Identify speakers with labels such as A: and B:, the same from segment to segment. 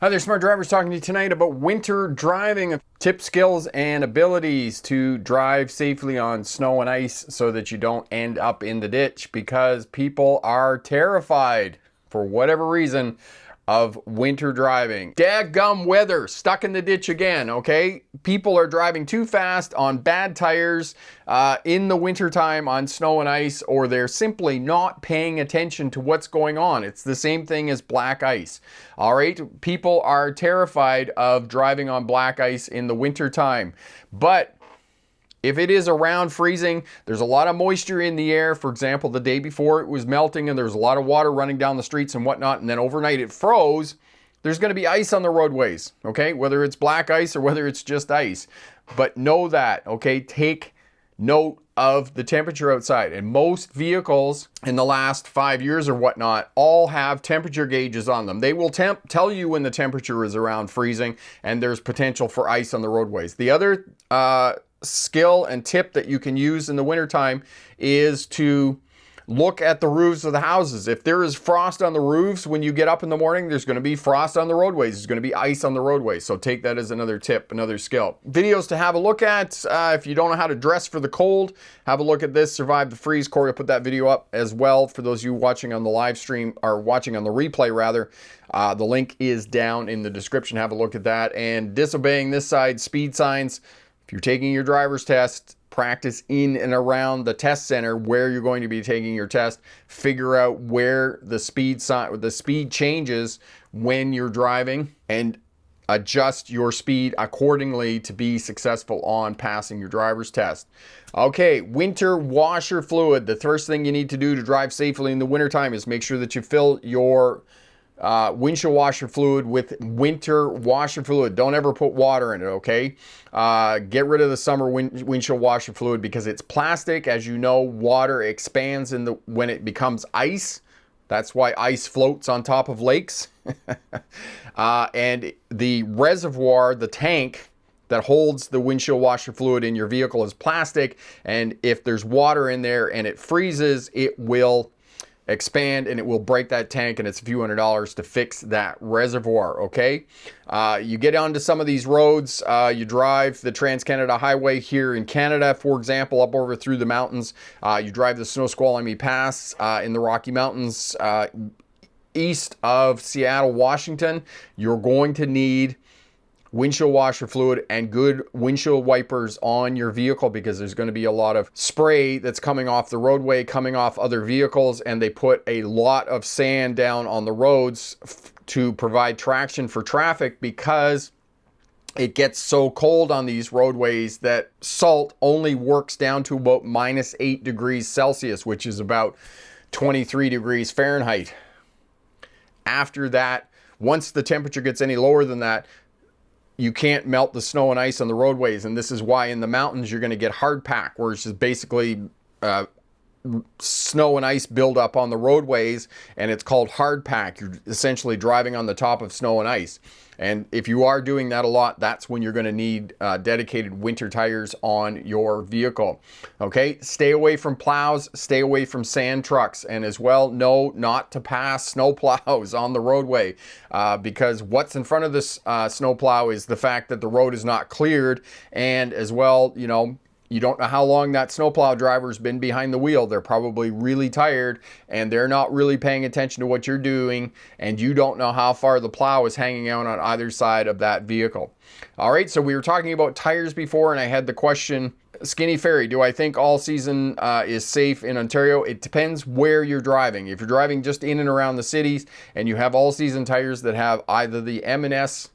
A: Hi there, smart drivers, talking to you tonight about winter driving, tips, skills, and abilities to drive safely on snow and ice so that you don't end up in the ditch, because people are terrified for whatever reason of winter driving. Dadgum weather, stuck in the ditch again, okay? People are driving too fast on bad tires in the wintertime on snow and ice, or they're simply not paying attention to what's going on. It's the same thing as black ice, all right? People are terrified of driving on black ice in the wintertime, but if it is around freezing, there's a lot of moisture in the air. For example, the day before it was melting and there's a lot of water running down the streets and whatnot, and then overnight it froze, there's going to be ice on the roadways, okay? Whether it's black ice or whether it's just ice. But know that, okay? Take note of the temperature outside. And most vehicles in the last 5 years or whatnot all have temperature gauges on them. They will tell you when the temperature is around freezing and there's potential for ice on the roadways. The other skill and tip that you can use in the wintertime is to look at the roofs of the houses. If there is frost on the roofs when you get up in the morning, there's going to be frost on the roadways. There's going to be ice on the roadways. So take that as another tip, another skill. Videos to have a look at. If you don't know how to dress for the cold, have a look at this, Survive the Freeze. Corey will put that video up as well for those of you watching on the live stream, or watching on the replay rather. The link is down in the description. Have a look at that. And disobeying this side, speed signs. If you're taking your driver's test, practice in and around the test center where you're going to be taking your test. Figure out where the speed changes when you're driving and adjust your speed accordingly to be successful on passing your driver's test. Okay, winter washer fluid. The first thing you need to do to drive safely in the wintertime is make sure that you fill your windshield washer fluid with winter washer fluid. Don't ever put water in it, okay? Get rid of the summer windshield washer fluid because it's plastic. As you know, water expands when it becomes ice. That's why ice floats on top of lakes. And the reservoir, the tank that holds the windshield washer fluid in your vehicle is plastic. And if there's water in there and it freezes, it will expand and it will break that tank, and it's a few $100s to fix that reservoir, okay? You get onto some of these roads, you drive the Trans-Canada Highway here in Canada, for example, up over through the mountains. You drive the Snoqualmie Pass in the Rocky Mountains east of Seattle, Washington. You're going to need windshield washer fluid and good windshield wipers on your vehicle, because there's going to be a lot of spray that's coming off the roadway, coming off other vehicles, and they put a lot of sand down on the roads to provide traction for traffic, because it gets so cold on these roadways that salt only works down to about -8 degrees Celsius, which is about 23 degrees Fahrenheit. After that, once the temperature gets any lower than that, you can't melt the snow and ice on the roadways. And this is why in the mountains you're going to get hard pack, where it's just basically snow and ice build up on the roadways, and it's called hard pack. You're essentially driving on the top of snow and ice. And if you are doing that a lot, that's when you're going to need dedicated winter tires on your vehicle. Okay, stay away from plows, stay away from sand trucks, and as well, know not to pass snow plows on the roadway, because what's in front of this snow plow is the fact that the road is not cleared, and as well, you know, you don't know how long that snowplow driver's been behind the wheel. They're probably really tired and they're not really paying attention to what you're doing, and you don't know how far the plow is hanging out on either side of that vehicle. All right, so we were talking about tires before, and I had the question, Skinny Fairy, do I think all season is safe in Ontario? It depends where you're driving. If you're driving just in and around the cities and you have all season tires that have either the M&S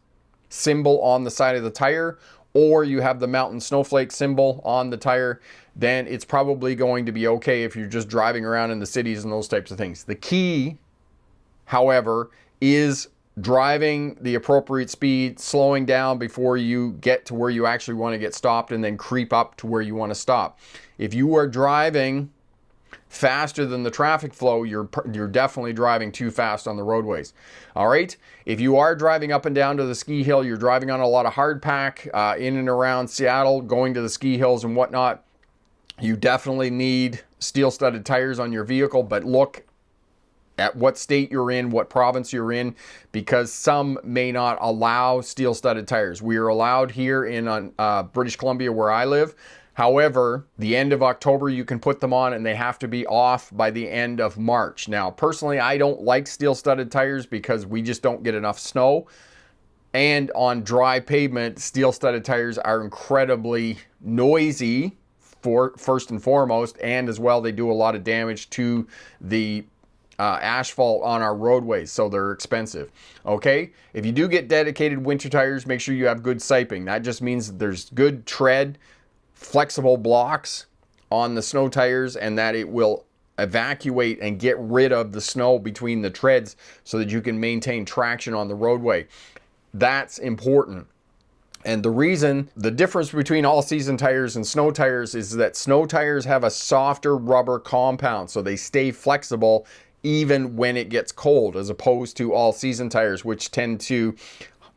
A: symbol on the side of the tire, or you have the mountain snowflake symbol on the tire, then it's probably going to be okay if you're just driving around in the cities and those types of things. The key, however, is driving the appropriate speed, slowing down before you get to where you actually want to get stopped, and then creep up to where you want to stop. If you are driving faster than the traffic flow, you're definitely driving too fast on the roadways. All right, if you are driving up and down to the ski hill, you're driving on a lot of hard pack in and around Seattle, going to the ski hills and whatnot, you definitely need steel studded tires on your vehicle. But look at what state you're in, what province you're in, because some may not allow steel-studded tires. We are allowed here in British Columbia where I live. However, the end of October you can put them on and they have to be off by the end of March. Now, personally, I don't like steel-studded tires because we just don't get enough snow. And on dry pavement, steel-studded tires are incredibly noisy, first and foremost, and as well they do a lot of damage to the asphalt on our roadways, so they're expensive. Okay, if you do get dedicated winter tires, make sure you have good siping. That just means there's good tread, flexible blocks on the snow tires, and that it will evacuate and get rid of the snow between the treads so that you can maintain traction on the roadway. That's important. And the difference between all-season tires and snow tires is that snow tires have a softer rubber compound, so they stay flexible even when it gets cold, as opposed to all-season tires, which tend to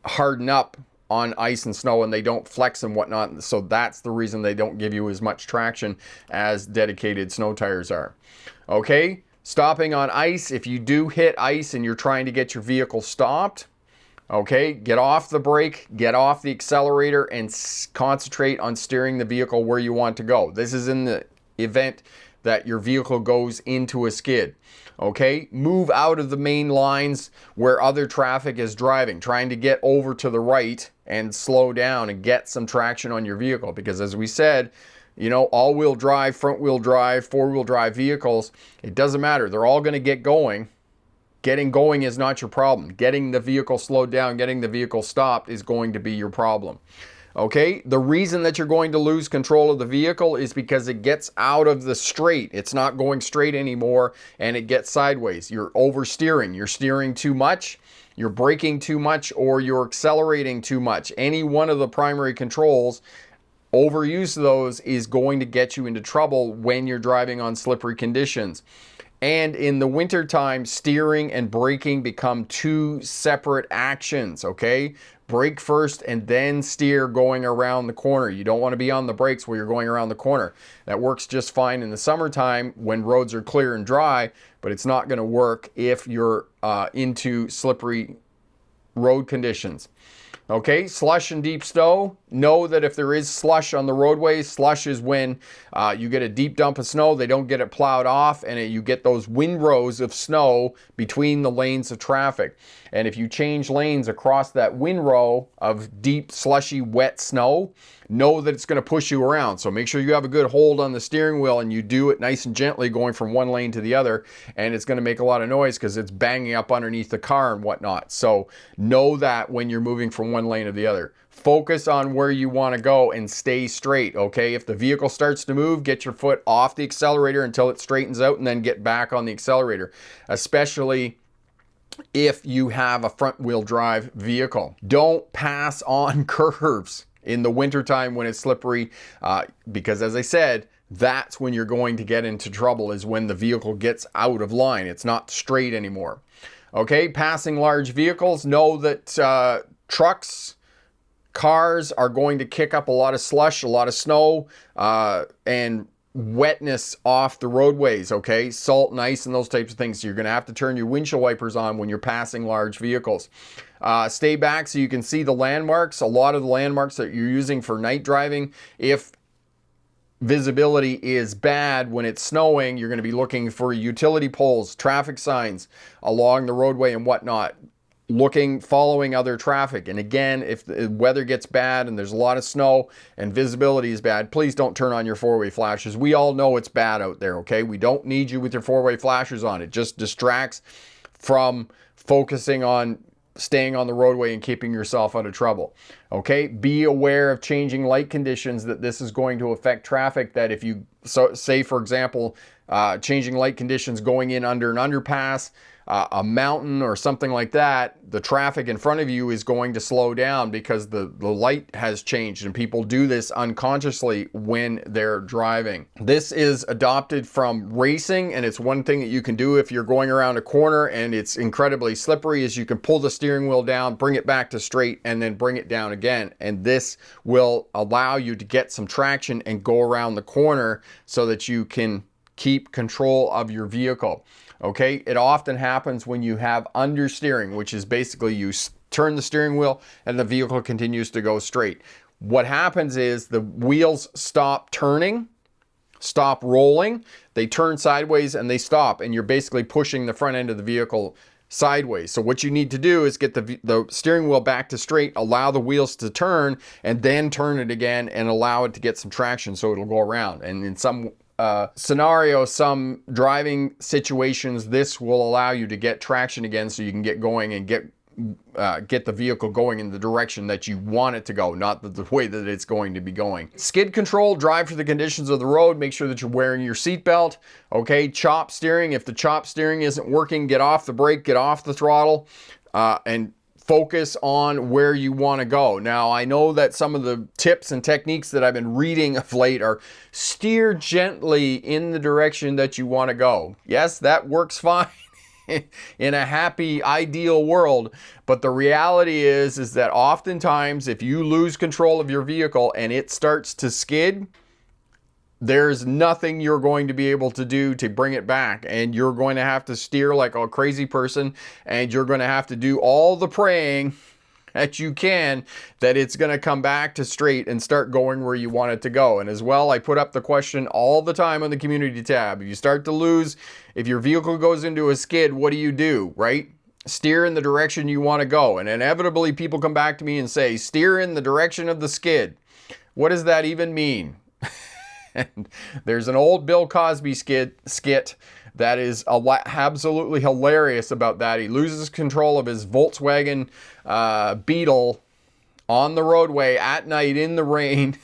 A: harden up on ice and snow and they don't flex and whatnot. So that's the reason they don't give you as much traction as dedicated snow tires are. Okay, stopping on ice. If you do hit ice and you're trying to get your vehicle stopped, okay, get off the brake, get off the accelerator, and concentrate on steering the vehicle where you want to go. This is in the event that your vehicle goes into a skid. Okay, move out of the main lines where other traffic is driving, trying to get over to the right and slow down and get some traction on your vehicle. Because as we said, you know, all-wheel drive, front-wheel drive, four-wheel drive vehicles, it doesn't matter. They're all going to get going. Getting going is not your problem. Getting the vehicle slowed down, getting the vehicle stopped is going to be your problem. Okay, the reason that you're going to lose control of the vehicle is because it gets out of the straight. It's not going straight anymore and it gets sideways. You're oversteering. You're steering too much, you're braking too much, or you're accelerating too much. Any one of the primary controls, overuse of those is going to get you into trouble when you're driving on slippery conditions. And in the wintertime, steering and braking become two separate actions, okay? Brake first and then steer going around the corner. You don't want to be on the brakes while you're going around the corner. That works just fine in the summertime when roads are clear and dry, but it's not going to work if you're into slippery road conditions. Okay, slush and deep snow. Know that if there is slush on the roadway, slush is when you get a deep dump of snow, they don't get it plowed off, and you get those windrows of snow between the lanes of traffic. And if you change lanes across that windrow of deep, slushy, wet snow, know that it's going to push you around. So make sure you have a good hold on the steering wheel and you do it nice and gently going from one lane to the other. And it's going to make a lot of noise because it's banging up underneath the car and whatnot. So know that when you're moving from one lane to the other. Focus on where you want to go and stay straight, okay? If the vehicle starts to move, get your foot off the accelerator until it straightens out and then get back on the accelerator, especially if you have a front-wheel drive vehicle. Don't pass on curves in the wintertime when it's slippery, because as I said, that's when you're going to get into trouble, is when the vehicle gets out of line. It's not straight anymore. Okay, passing large vehicles, know that trucks, cars are going to kick up a lot of slush, a lot of snow, and wetness off the roadways, okay? Salt and ice and those types of things. So you're going to have to turn your windshield wipers on when you're passing large vehicles. Stay back so you can see the landmarks. A lot of the landmarks that you're using for night driving, if visibility is bad when it's snowing, you're going to be looking for utility poles, traffic signs along the roadway and whatnot. Following other traffic. And again, if the weather gets bad and there's a lot of snow and visibility is bad, please don't turn on your four-way flashes. We all know it's bad out there, okay? We don't need you with your four-way flashers on. It just distracts from focusing on staying on the roadway and keeping yourself out of trouble. Okay, be aware of changing light conditions, that this is going to affect traffic. That if you say, for example, changing light conditions going in under an underpass, a mountain or something like that, the traffic in front of you is going to slow down because the light has changed, and people do this unconsciously when they're driving. This is adopted from racing, and it's one thing that you can do if you're going around a corner and it's incredibly slippery, is you can pull the steering wheel down, bring it back to straight, and then bring it down again. And this will allow you to get some traction and go around the corner so that you can keep control of your vehicle. Okay, it often happens when you have understeering, which is basically you turn the steering wheel and the vehicle continues to go straight. What happens is the wheels stop turning, stop rolling, they turn sideways and they stop, and you're basically pushing the front end of the vehicle sideways. So what you need to do is get the steering wheel back to straight, allow the wheels to turn, and then turn it again and allow it to get some traction so it'll go around. And in some scenarios, some driving situations, this will allow you to get traction again so you can get going and get the vehicle going in the direction that you want it to go, not the way that it's going to be going. Skid control, drive to the conditions of the road. Make sure that you're wearing your seatbelt. Okay, chop steering. If the chop steering isn't working, get off the brake, get off the throttle, and focus on where you want to go. Now, I know that some of the tips and techniques that I've been reading of late are steer gently in the direction that you want to go. Yes, that works fine in a happy, ideal world. But the reality is that oftentimes if you lose control of your vehicle and it starts to skid, there's nothing you're going to be able to do to bring it back, and you're going to have to steer like a crazy person, and you're going to have to do all the praying that you can that it's going to come back to straight and start going where you want it to go. And as well, I put up the question all the time on the community tab. If you start to lose, if your vehicle goes into a skid, what do? Right? Steer in the direction you want to go. And inevitably people come back to me and say, steer in the direction of the skid. What does that even mean? And there's an old Bill Cosby skit that is absolutely hilarious about that. He loses control of his Volkswagen Beetle on the roadway at night in the rain,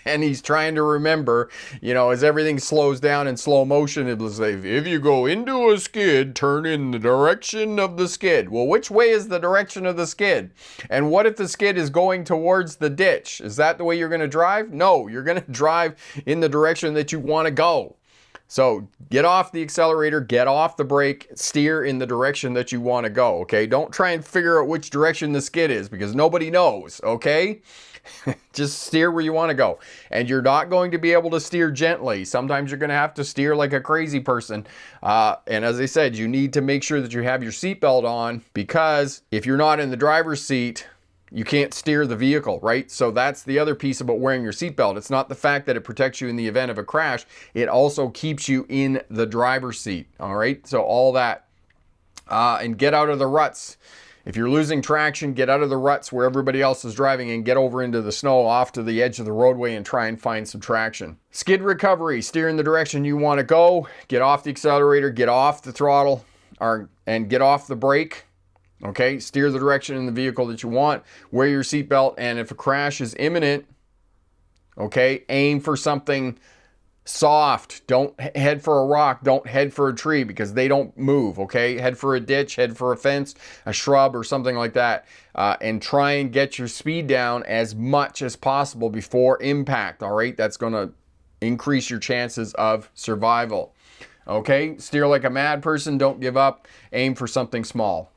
A: and he's trying to remember, as everything slows down in slow motion, it will say, if you go into a skid, turn in the direction of the skid. Well, which way is the direction of the skid? And what if the skid is going towards the ditch? Is that the way you're going to drive? No, you're going to drive in the direction that you want to go. So get off the accelerator, get off the brake, steer in the direction that you want to go, okay? Don't try and figure out which direction the skid is, because nobody knows, okay? Just steer where you want to go. And you're not going to be able to steer gently. Sometimes you're going to have to steer like a crazy person. And as I said, you need to make sure that you have your seatbelt on, because if you're not in the driver's seat, you can't steer the vehicle, right? So that's the other piece about wearing your seatbelt. It's not the fact that it protects you in the event of a crash. It also keeps you in the driver's seat, all right? So all that. And get out of the ruts. If you're losing traction, get out of the ruts where everybody else is driving and get over into the snow off to the edge of the roadway and try and find some traction. Skid recovery, steer in the direction you want to go. Get off the accelerator, get off the throttle, and get off the brake. Okay, steer the direction in the vehicle that you want. Wear your seatbelt, and if a crash is imminent, okay, aim for something soft. Don't head for a rock. Don't head for a tree, because they don't move, okay? Head for a ditch, head for a fence, a shrub, or something like that. And try and get your speed down as much as possible before impact, all right? That's going to increase your chances of survival. Okay, steer like a mad person. Don't give up. Aim for something small.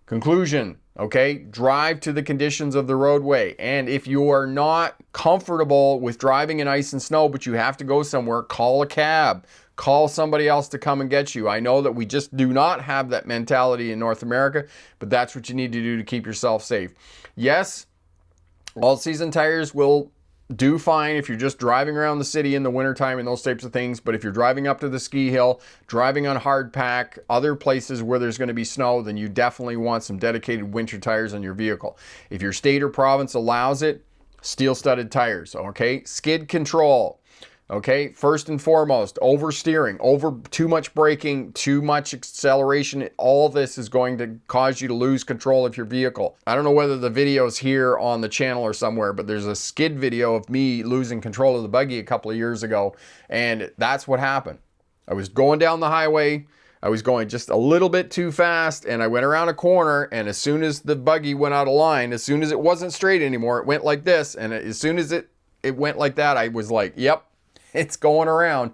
A: Conclusion, okay, drive to the conditions of the roadway. And if you are not comfortable with driving in ice and snow, but you have to go somewhere, call a cab. Call somebody else to come and get you. I know that we just do not have that mentality in North America, but that's what you need to do to keep yourself safe. Yes, all-season tires will do fine if you're just driving around the city in the wintertime and those types of things. But if you're driving up to the ski hill, driving on hard pack, other places where there's going to be snow, then you definitely want some dedicated winter tires on your vehicle. If your state or province allows it, steel-studded tires, okay? Skid control, okay? First and foremost, oversteering, too much braking, too much acceleration. All this is going to cause you to lose control of your vehicle. I don't know whether the video's here on the channel or somewhere, but there's a skid video of me losing control of the buggy a couple of years ago, and that's what happened. I was going down the highway. I was going just a little bit too fast, and I went around a corner, and as soon as the buggy went out of line, as soon as it wasn't straight anymore, it went like this, and as soon as it went like that, I was like, yep, it's going around.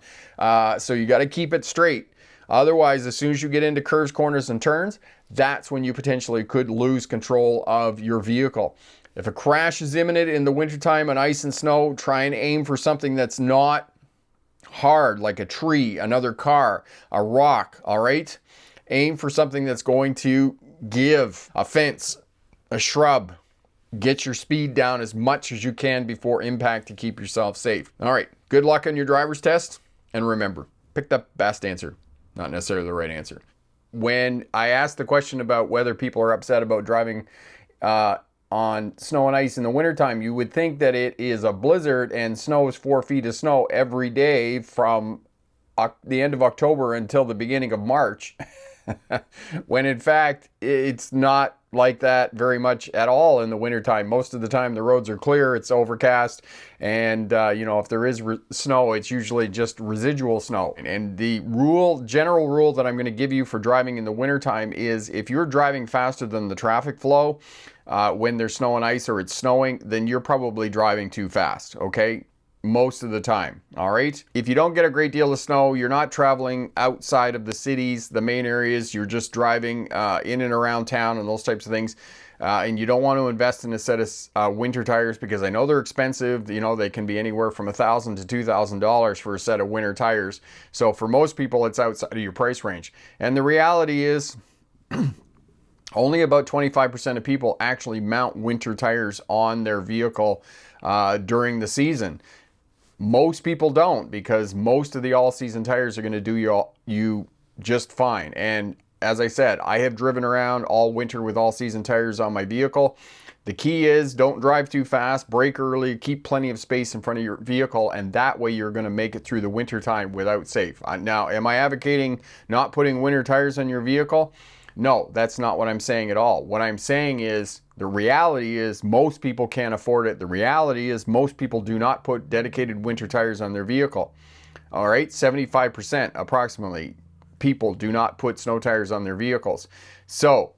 A: So you got to keep it straight. Otherwise, as soon as you get into curves, corners, and turns, that's when you potentially could lose control of your vehicle. If a crash is imminent in the wintertime on ice and snow, try and aim for something that's not hard like a tree, another car, a rock, all right? Aim for something that's going to give, a fence, a shrub. Get your speed down as much as you can before impact to keep yourself safe. All right, good luck on your driver's test. And remember, pick the best answer, not necessarily the right answer. When I asked the question about whether people are upset about driving on snow and ice in the wintertime, you would think that it is a blizzard and snow is 4 feet of snow every day from the end of October until the beginning of March. When in fact, it's not like that very much at all in the wintertime. Most of the time the roads are clear, it's overcast, and if there is snow, it's usually just residual snow. And the general rule that I'm going to give you for driving in the wintertime is if you're driving faster than the traffic flow when there's snow and ice or it's snowing, then you're probably driving too fast, okay? Most of the time, all right? If you don't get a great deal of snow, you're not traveling outside of the cities, the main areas, you're just driving in and around town and those types of things, and you don't want to invest in a set of winter tires because I know they're expensive. They can be anywhere from $1,000 to $2,000 for a set of winter tires. So for most people, it's outside of your price range. And the reality is only about 25% of people actually mount winter tires on their vehicle during the season. Most people don't, because most of the all-season tires are going to do you just fine. And as I said, I have driven around all winter with all-season tires on my vehicle. The key is don't drive too fast, brake early, keep plenty of space in front of your vehicle, and that way you're going to make it through the winter time without safe. Now, am I advocating not putting winter tires on your vehicle? No, that's not what I'm saying at all. What I'm saying is the reality is most people can't afford it. The reality is most people do not put dedicated winter tires on their vehicle. All right, 75% approximately people do not put snow tires on their vehicles. So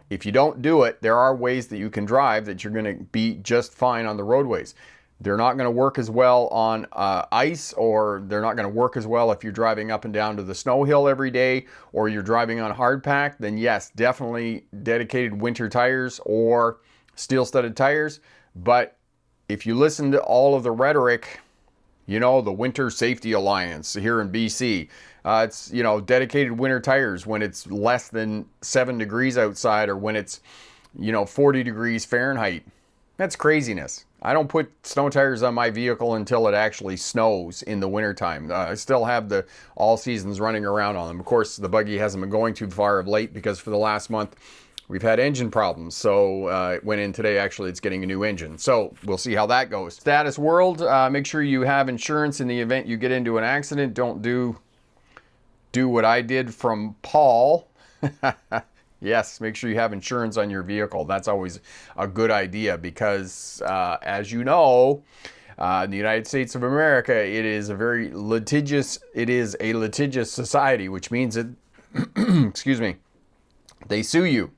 A: if you don't do it, there are ways that you can drive that you're going to be just fine on the roadways. They're not going to work as well on ice, or they're not going to work as well if you're driving up and down to the snow hill every day, or you're driving on hard pack. Then yes, definitely dedicated winter tires or steel studded tires. But if you listen to all of the rhetoric, the Winter Safety Alliance here in BC, it's, dedicated winter tires when it's less than 7 degrees outside, or when it's, 40 degrees Fahrenheit. That's craziness. I don't put snow tires on my vehicle until it actually snows in the wintertime. I still have the all seasons running around on them. Of course, the buggy hasn't been going too far of late because for the last month we've had engine problems. So it went in today. Actually, it's getting a new engine. So we'll see how that goes. Status world, make sure you have insurance in the event you get into an accident. Don't do what I did from Paul. Yes, make sure you have insurance on your vehicle. That's always a good idea because, as you know, in the United States of America, it is a litigious society, which means that, excuse me, they sue you.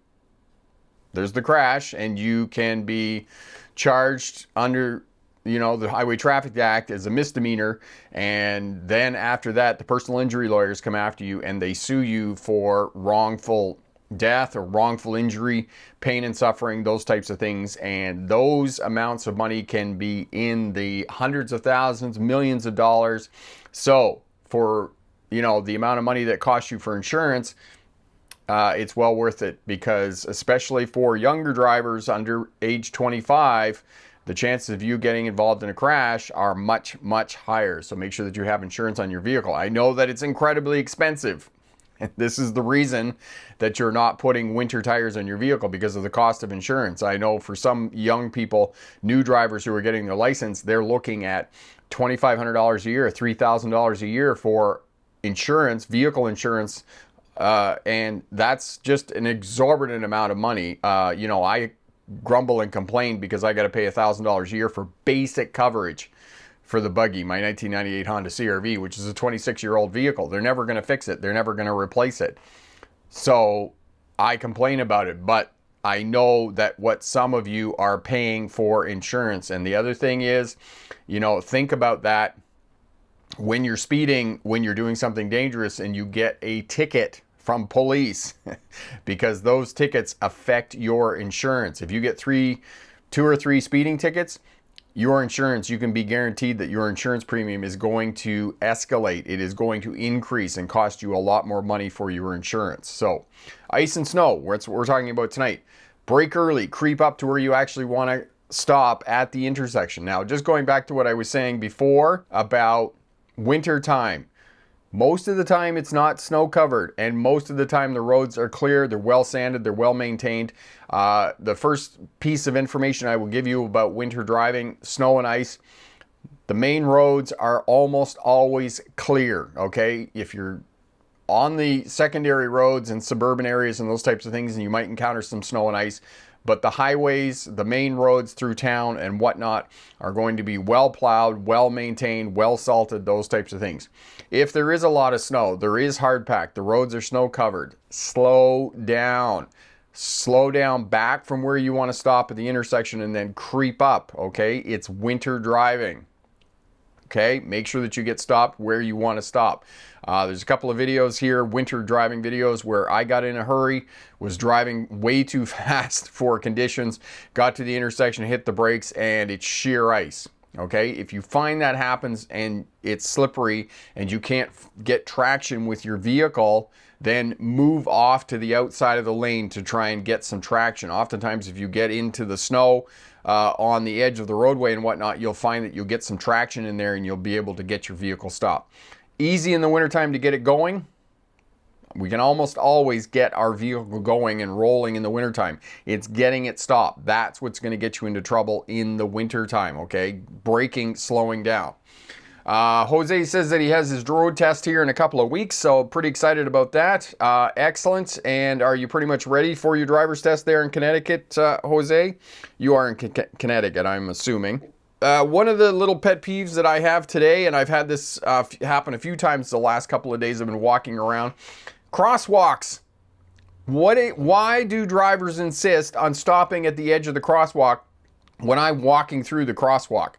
A: There's the crash, and you can be charged under the Highway Traffic Act as a misdemeanor, and then after that, the personal injury lawyers come after you and they sue you for wrongful death or wrongful injury, pain and suffering, those types of things. And those amounts of money can be in the hundreds of thousands, millions of dollars. So for, the amount of money that costs you for insurance, it's well worth it, because especially for younger drivers under age 25, the chances of you getting involved in a crash are much, much higher. So make sure that you have insurance on your vehicle. I know that it's incredibly expensive. And this is the reason that you're not putting winter tires on your vehicle, because of the cost of insurance. I know for some young people, new drivers who are getting their license, they're looking at $2,500 a year, $3,000 a year for insurance, vehicle insurance, and that's just an exorbitant amount of money. I grumble and complain because I got to pay $1,000 a year for basic coverage for the buggy, my 1998 Honda CR-V, which is a 26-year-old vehicle. They're never going to fix it. They're never going to replace it. So I complain about it, but I know that what some of you are paying for insurance. And the other thing is, think about that when you're speeding, when you're doing something dangerous and you get a ticket from police, because those tickets affect your insurance. If you get 2 or 3 speeding tickets, your insurance, you can be guaranteed that your insurance premium is going to escalate. It is going to increase and cost you a lot more money for your insurance. So ice and snow, that's what we're talking about tonight. Brake early, creep up to where you actually want to stop at the intersection. Now, just going back to what I was saying before about winter time, most of the time it's not snow covered, and most of the time the roads are clear, they're well sanded, they're well maintained. The first piece of information I will give you about winter driving, snow and ice, the main roads are almost always clear, okay? If you're on the secondary roads and suburban areas and those types of things, and you might encounter some snow and ice, but the highways, the main roads through town and whatnot are going to be well plowed, well maintained, well salted, those types of things. If there is a lot of snow, there is hard packed, the roads are snow covered, slow down. Slow down back from where you want to stop at the intersection and then creep up, okay? It's winter driving. Okay, make sure that you get stopped where you want to stop. There's a couple of videos here, winter driving videos, where I got in a hurry, was driving way too fast for conditions, got to the intersection, hit the brakes, and it's sheer ice. Okay, if you find that happens and it's slippery and you can't get traction with your vehicle, then move off to the outside of the lane to try and get some traction. Oftentimes, if you get into the snow on the edge of the roadway and whatnot, you'll find that you'll get some traction in there and you'll be able to get your vehicle stopped. Easy in the wintertime to get it going. We can almost always get our vehicle going and rolling in the wintertime. It's getting it stopped. That's what's going to get you into trouble in the wintertime, okay? Braking, slowing down. Jose says that he has his road test here in a couple of weeks, so pretty excited about that. Excellent. And are you pretty much ready for your driver's test there in Connecticut, Jose? You are in Connecticut, I'm assuming. One of the little pet peeves that I have today, and I've had this happen a few times the last couple of days I've been walking around, crosswalks. Why do drivers insist on stopping at the edge of the crosswalk when I'm walking through the crosswalk?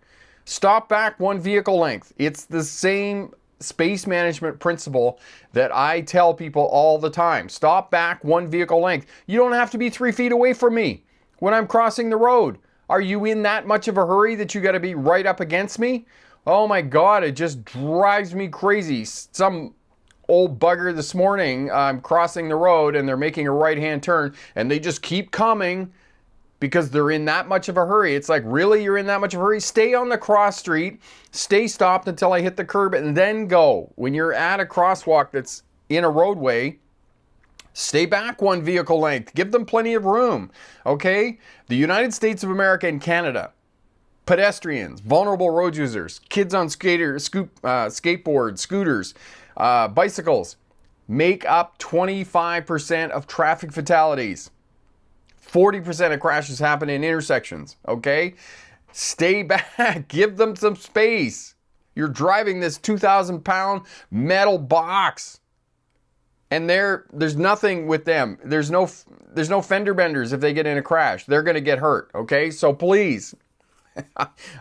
A: Stop back one vehicle length. It's the same space management principle that I tell people all the time. Stop back one vehicle length. You don't have to be 3 feet away from me when I'm crossing the road. Are you in that much of a hurry that you got to be right up against me? Oh my God, it just drives me crazy. Some old bugger this morning, I'm crossing the road and they're making a right-hand turn and they just keep coming because they're in that much of a hurry. It's like, really, you're in that much of a hurry? Stay on the cross street, stay stopped until I hit the curb and then go. When you're at a crosswalk that's in a roadway, stay back one vehicle length. Give them plenty of room, okay? The United States of America and Canada, pedestrians, vulnerable road users, kids on skateboards, scooters, bicycles, make up 25% of traffic fatalities. 40% of crashes happen in intersections, okay? Stay back, give them some space. You're driving this 2,000-pound metal box. And there's nothing with them. There's no Fender-Benders if they get in a crash. They're gonna get hurt, okay? So please,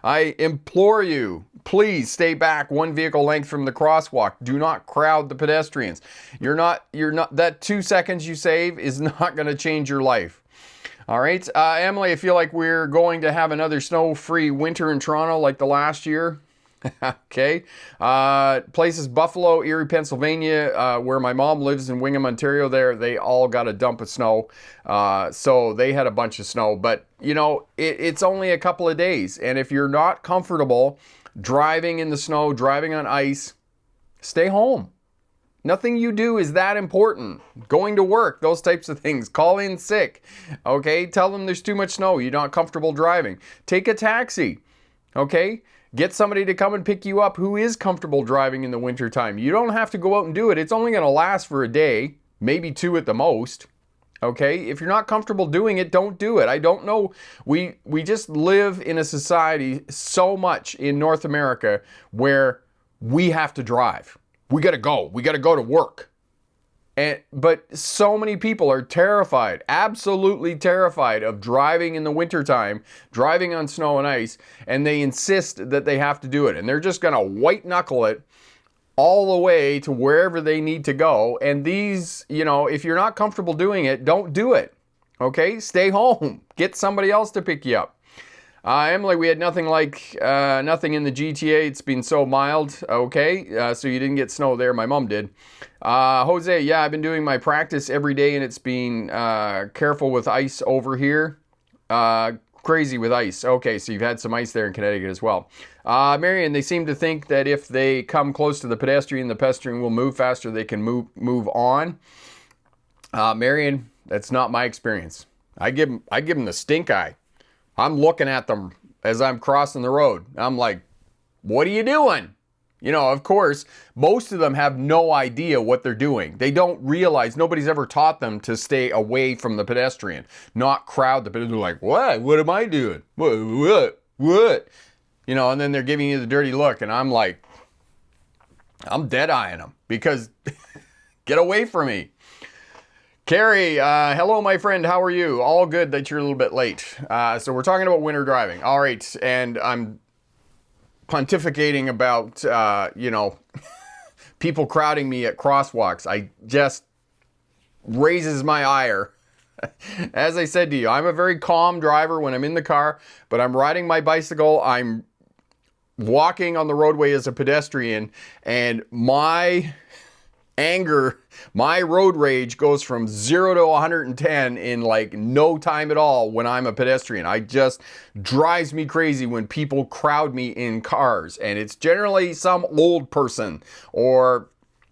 A: I implore you, please stay back one vehicle length from the crosswalk. Do not crowd the pedestrians. You're not, that 2 seconds you save is not gonna change your life. All right, Emily, I feel like we're going to have another snow-free winter in Toronto like the last year. Okay. Places Buffalo, Erie, Pennsylvania, where my mom lives in Wingham, Ontario there, they all got a dump of snow. So they had a bunch of snow, but you know, it's only a couple of days. And if you're not comfortable driving in the snow, driving on ice, stay home. Nothing you do is that important. Going to work, those types of things. Call in sick. Okay, tell them there's too much snow. You're not comfortable driving. Take a taxi. Okay, get somebody to come and pick you up who is comfortable driving in the wintertime. You don't have to go out and do it. It's only going to last for a day, maybe 2 at the most. Okay, if you're not comfortable doing it, don't do it. I don't know. We just live in a society so much in North America where we have to drive. We got to go. We got to go to work. But so many people are terrified, absolutely terrified of driving in the wintertime, driving on snow and ice, and they insist that they have to do it. And they're just going to white knuckle it all the way to wherever they need to go. And these, you know, if you're not comfortable doing it, don't do it. Okay? Stay home. Get somebody else to pick you up. Emily, we had nothing in the GTA. It's been so mild. Okay, so you didn't get snow there. My mom did. Jose, yeah, I've been doing my practice every day, and it's been careful with ice over here. Crazy with ice. Okay, so you've had some ice there in Connecticut as well. Marion, they seem to think that if they come close to the pedestrian will move faster. They can move on. Marion, that's not my experience. I give them the stink eye. I'm looking at them as I'm crossing the road. I'm like, what are you doing? You know, of course, most of them have no idea what they're doing. They don't realize, nobody's ever taught them to stay away from the pedestrian, not crowd the pedestrian. They're like, what? What am I doing? What? You know, and then they're giving you the dirty look, and I'm like, I'm dead-eyeing them because get away from me. Carrie, hello, my friend. How are you? All good that you're a little bit late. So we're talking about winter driving. All right, and I'm pontificating about, you know, people crowding me at crosswalks. I just raises my ire. As I said to you, I'm a very calm driver when I'm in the car, but I'm riding my bicycle. I'm walking on the roadway as a pedestrian, and my anger, my road rage goes from 0 to 110 in like no time at all when I'm a pedestrian. I just drives me crazy when people crowd me in cars, and it's generally some old person or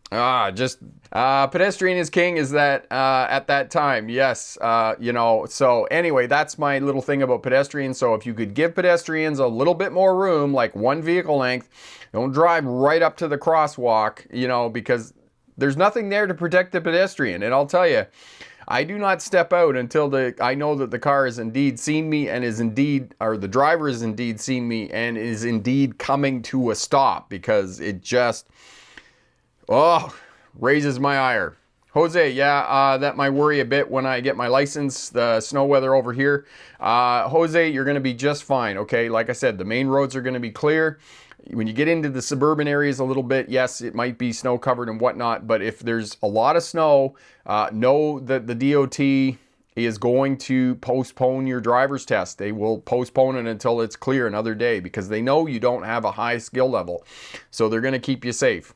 A: pedestrian is king. Is that at that time? Yes. You know, so anyway, that's my little thing about pedestrians. So if you could give pedestrians a little bit more room, like one vehicle length, don't drive right up to the crosswalk, you know, because there's nothing there to protect the pedestrian. And I'll tell you, I do not step out until I know that the car has indeed seen me and is indeed, or the driver has indeed seen me and is indeed coming to a stop, because it just, raises my ire. Jose, yeah, that might worry a bit when I get my license, the snow weather over here. Jose, you're going to be just fine, okay? Like I said, the main roads are going to be clear. When you get into the suburban areas a little bit, yes, it might be snow covered and whatnot, but if there's a lot of snow, know that the DOT is going to postpone your driver's test. They will postpone it until it's clear another day, because they know you don't have a high skill level. So they're going to keep you safe.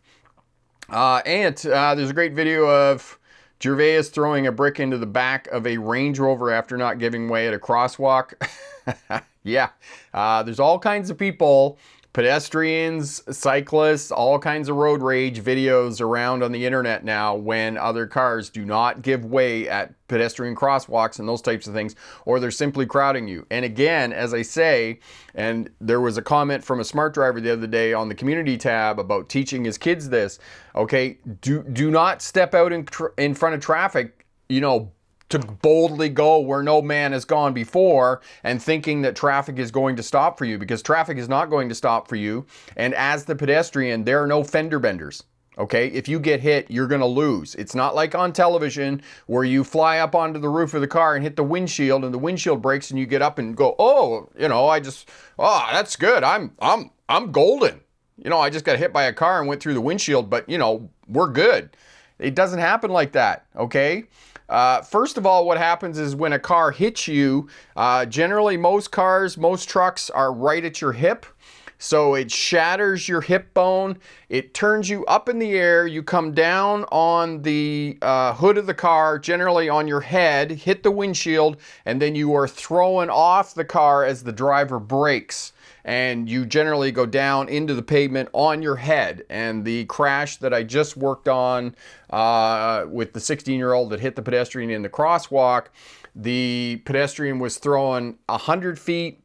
A: There's a great video of Gervais throwing a brick into the back of a Range Rover after not giving way at a crosswalk. Yeah, there's all kinds of people, pedestrians, cyclists, all kinds of road rage videos around on the internet now when other cars do not give way at pedestrian crosswalks and those types of things, or they're simply crowding you. And again, as I say, and there was a comment from a smart driver the other day on the community tab about teaching his kids this, okay, do not step out in front of traffic, you know, to boldly go where no man has gone before and thinking that traffic is going to stop for you, because traffic is not going to stop for you. And as the pedestrian, there are no fender benders. Okay, if you get hit, you're going to lose. It's not like on television where you fly up onto the roof of the car and hit the windshield and the windshield breaks and you get up and go, oh, you know, that's good. I'm golden. You know, I just got hit by a car and went through the windshield, but you know, we're good. It doesn't happen like that. Okay. First of all, what happens is when a car hits you, generally most trucks are right at your hip. So it shatters your hip bone. It turns you up in the air. You come down on the hood of the car, generally on your head, hit the windshield, and then you are thrown off the car as the driver brakes. And you generally go down into the pavement on your head. And the crash that I just worked on with the 16-year-old that hit the pedestrian in the crosswalk, the pedestrian was thrown 100 feet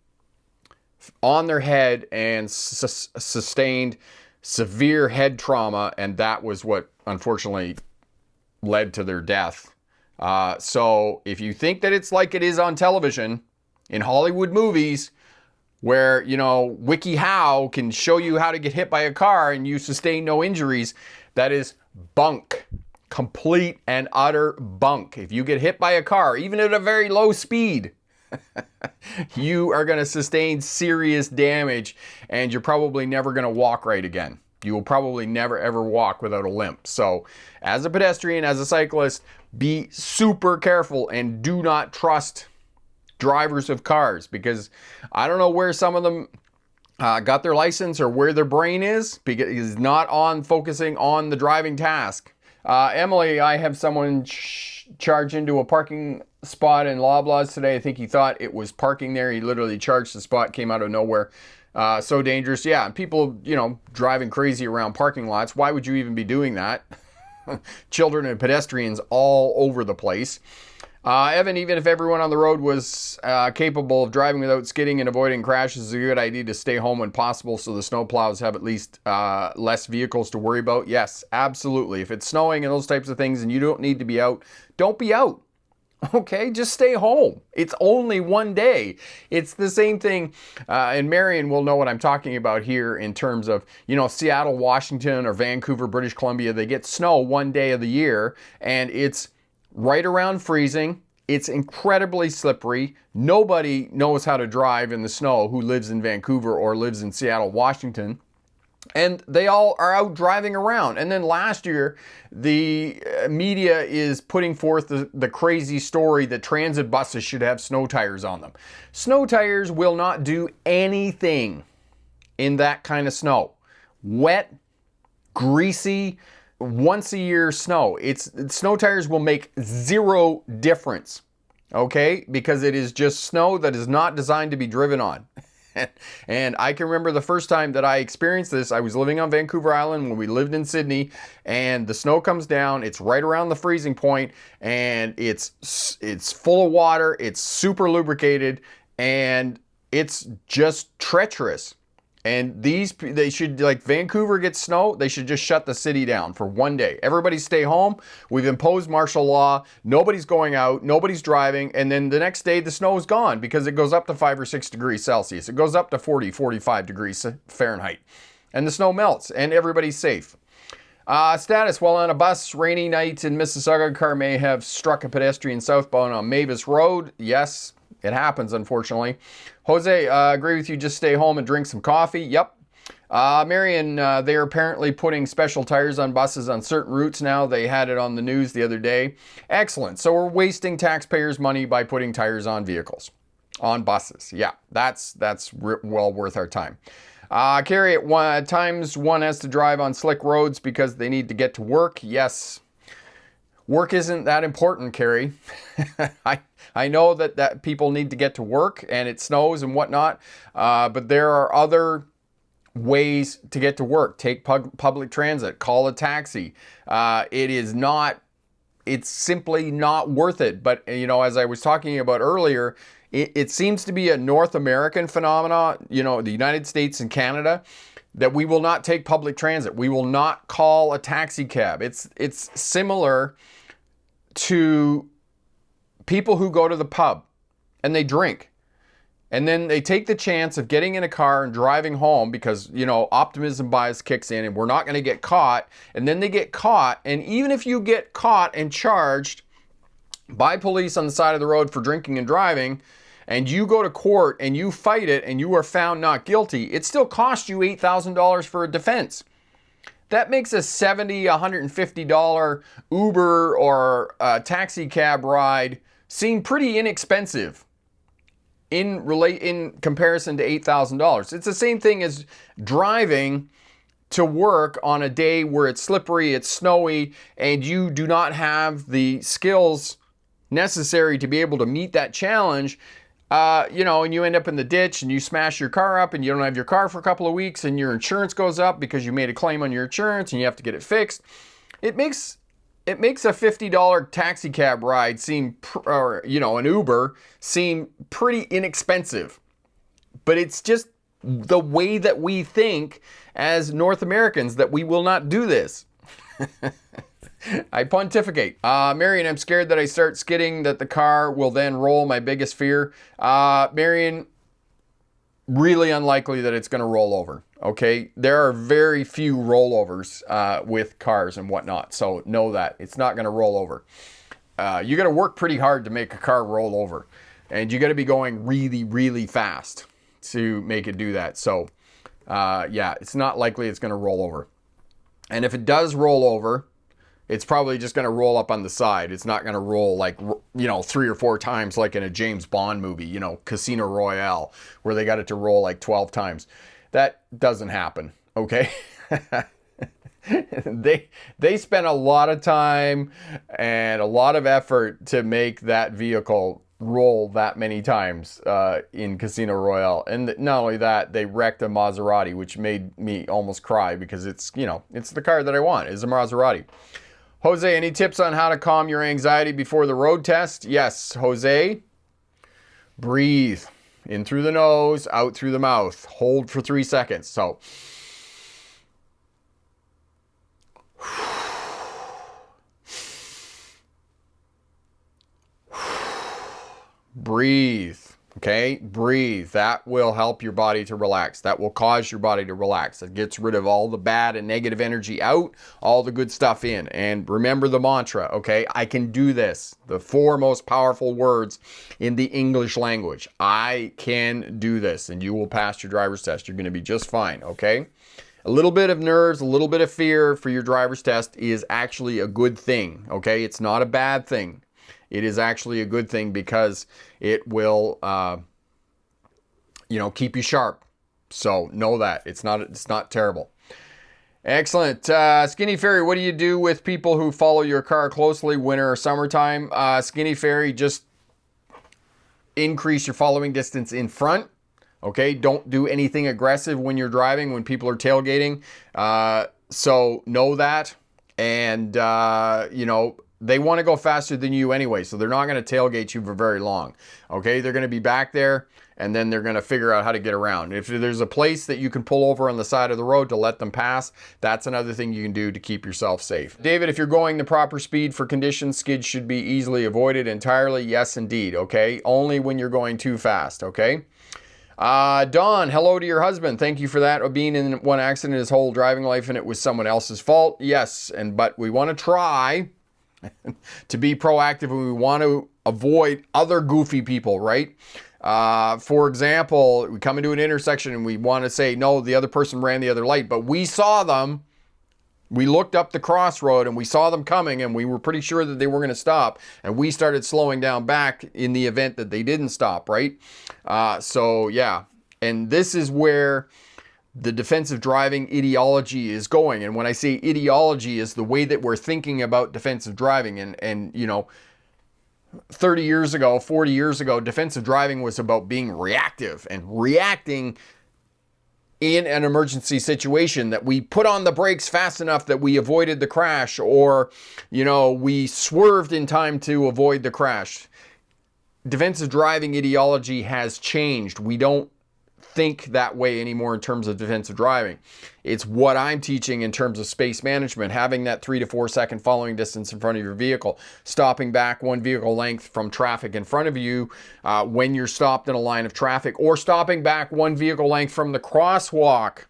A: on their head and sustained severe head trauma, and that was what unfortunately led to their death. So if you think that it's like it is on television, in Hollywood movies, where, you know, WikiHow can show you how to get hit by a car and you sustain no injuries, that is bunk. Complete and utter bunk. If you get hit by a car, even at a very low speed, you are going to sustain serious damage, and you're probably never going to walk right again. You will probably never ever walk without a limp. So as a pedestrian, as a cyclist, be super careful and do not trust drivers of cars, because I don't know where some of them got their license or where their brain is, because it's not on focusing on the driving task. Emily, I have someone charge into a parking spot in Loblaws today. I think he thought it was parking there. He literally charged the spot, came out of nowhere. So dangerous. Yeah, and people, driving crazy around parking lots. Why would you even be doing that? Children and pedestrians all over the place. Evan, even if everyone on the road was capable of driving without skidding and avoiding crashes, it's a good idea to stay home when possible so the snowplows have at least less vehicles to worry about. Yes, absolutely. If it's snowing and those types of things and you don't need to be out, don't be out. Okay, just stay home. It's only one day. It's the same thing, and Marion will know what I'm talking about here in terms of, Seattle, Washington, or Vancouver, British Columbia. They get snow one day of the year, and it's right around freezing. It's incredibly slippery. Nobody knows how to drive in the snow who lives in Vancouver or lives in Seattle, Washington. And they all are out driving around. And then last year, the media is putting forth the crazy story that transit buses should have snow tires on them. Snow tires will not do anything in that kind of snow. Wet, greasy, once a year snow. Snow tires will make zero difference, okay? Because it is just snow that is not designed to be driven on. And I can remember the first time that I experienced this. I was living on Vancouver Island when we lived in Sydney, and the snow comes down. It's right around the freezing point, and it's full of water. It's super lubricated, and it's just treacherous. And they should, like Vancouver gets snow, they should just shut the city down for one day. Everybody stay home. We've imposed martial law. Nobody's going out. Nobody's driving. And then the next day the snow is gone because it goes up to 5 or 6 degrees Celsius. It goes up to 40, 45 degrees Fahrenheit. And the snow melts and everybody's safe. Status, while on a bus, rainy night in Mississauga, car may have struck a pedestrian southbound on Mavis Road. Yes, it happens, unfortunately. Jose, agree with you. Just stay home and drink some coffee. Yep. Marion, they're apparently putting special tires on buses on certain routes now. They had it on the news the other day. Excellent. So we're wasting taxpayers' money by putting tires on vehicles, on buses. Yeah, that's well worth our time. Carrie, at times one has to drive on slick roads because they need to get to work. Yes. Work isn't that important, Carrie. I know that people need to get to work and it snows and whatnot, but there are other ways to get to work. Take public transit, call a taxi. It's simply not worth it. But, as I was talking about earlier, it seems to be a North American phenomenon, the United States and Canada, that we will not take public transit. We will not call a taxi cab. It's similar to people who go to the pub and they drink. And then they take the chance of getting in a car and driving home because, optimism bias kicks in and we're not going to get caught. And then they get caught. And even if you get caught and charged by police on the side of the road for drinking and driving, and you go to court and you fight it and you are found not guilty, it still costs you $8,000 for a defense. That makes a $70, $150 Uber or taxi cab ride seem pretty inexpensive in comparison to $8,000. It's the same thing as driving to work on a day where it's slippery, it's snowy, and you do not have the skills necessary to be able to meet that challenge. And you end up in the ditch and you smash your car up and you don't have your car for a couple of weeks and your insurance goes up because you made a claim on your insurance and you have to get it fixed. It makes a $50 taxi cab ride seem, an Uber seem pretty inexpensive. But it's just the way that we think as North Americans that we will not do this. I pontificate. Marion, I'm scared that I start skidding, that the car will then roll. My biggest fear. Marion, really unlikely that it's going to roll over. Okay, there are very few rollovers with cars and whatnot. So know that it's not going to roll over. You got to work pretty hard to make a car roll over, and you got to be going really, really fast to make it do that. So, it's not likely it's going to roll over. And if it does roll over, it's probably just going to roll up on the side. It's not going to roll like you know, 3 or 4 times like in a James Bond movie, you know, Casino Royale, where they got it to roll like 12 times. That doesn't happen, okay? They spent a lot of time and a lot of effort to make that vehicle roll that many times in Casino Royale. And not only that, they wrecked a Maserati, which made me almost cry because it's, you know, it's the car that I want, is a Maserati. Jose, any tips on how to calm your anxiety before the road test? Yes, Jose. Breathe in through the nose, out through the mouth. Hold for 3 seconds. So, breathe. Okay, breathe. That will help your body to relax. That will cause your body to relax. It gets rid of all the bad and negative energy out, all the good stuff in. And remember the mantra, okay? I can do this. The 4 most powerful words in the English language. I can do this, and you will pass your driver's test. You're going to be just fine, okay? A little bit of nerves, a little bit of fear for your driver's test is actually a good thing, okay? It's not a bad thing. It is actually a good thing because it will, you know, keep you sharp. So know that it's not terrible. Excellent. Skinny Fairy, what do you do with people who follow your car closely, winter or summertime? Skinny Fairy, just increase your following distance in front. Okay, don't do anything aggressive when you're driving, when people are tailgating. So know that, and you know, they want to go faster than you anyway, so they're not going to tailgate you for very long. Okay, they're going to be back there, and then they're going to figure out how to get around. If there's a place that you can pull over on the side of the road to let them pass, that's another thing you can do to keep yourself safe. David, if you're going the proper speed for conditions, skids should be easily avoided entirely. Yes, indeed. Okay, only when you're going too fast. Okay. Don, hello to your husband. Thank you for that. Being in one accident his whole driving life and it was someone else's fault. Yes, but we want to try to be proactive, and we want to avoid other goofy people, right? For example, we come into an intersection and we want to say, no, the other person ran the other light, but we saw them. We looked up the crossroad and we saw them coming, and we were pretty sure that they were going to stop, and we started slowing down back in the event that they didn't stop, right? So yeah, and this is where the defensive driving ideology is going. And when I say ideology, is the way that we're thinking about defensive driving. And you know, 30 years ago, 40 years ago, defensive driving was about being reactive and reacting in an emergency situation, that we put on the brakes fast enough that we avoided the crash, or, you know, we swerved in time to avoid the crash. Defensive driving ideology has changed. We don't think that way anymore in terms of defensive driving. It's what I'm teaching in terms of space management, having that 3 to 4 second following distance in front of your vehicle, stopping back 1 vehicle length from traffic in front of you when you're stopped in a line of traffic, or stopping back 1 vehicle length from the crosswalk.